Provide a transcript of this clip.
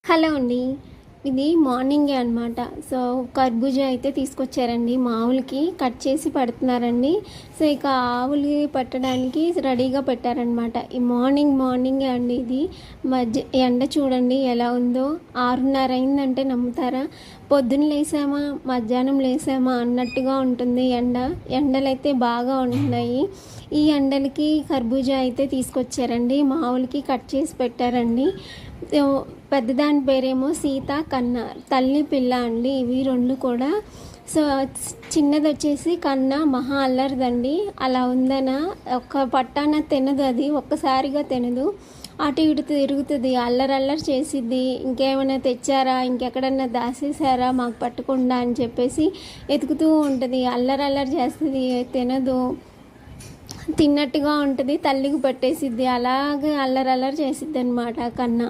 Hello అండి. ఇది మార్నింగే అనమాట. సో, కర్బూజా అయితే తీసుకొచ్చారండి. మా ఆవులకి కట్ చేసి పెడుతున్నారండి. సో, ఇక ఆవులకి పెట్టడానికి రెడీగా పెట్టారనమాట. ఈ మార్నింగే అండి ఇది. ఎండ చూడండి ఎలా ఉందో. 6:30 అయిందంటే నమ్ముతారా? పొద్దున్న లేసామా, మధ్యాహ్నం లేసామా అన్నట్టుగా ఉంటుంది ఎండ. ఎండలైతే బాగా ఉంటున్నాయి. ఈ ఎండలకి కర్బూజా అయితే తీసుకొచ్చారండి. మా ఆవులకి కట్ చేసి పెట్టారండి. పెద్దదాని పేరేమో సీత, కన్న. తల్లి పిల్ల అండి ఇవి రెండు కూడా. సో, చిన్నది వచ్చేసి కన్న మహా అల్లరిదండి. అలా ఉందన ఒక్క పట్టాన తినదు, అది ఒక్కసారిగా తినదు. అటు ఇటు తిరుగుతుంది, అల్లరి చేసిద్ది. ఇంకేమైనా తెచ్చారా, ఇంకెక్కడన్నా దాసేసారా మాకు పట్టకుండా అని చెప్పేసి ఎతుకుతూ ఉంటుంది. అల్లరి చేస్తుంది, తినదు. తిన్నట్టుగా ఉంటుంది, తల్లికి పట్టేసిద్ది. అలాగే అల్లరి చేసిద్ది అనమాట కన్నా.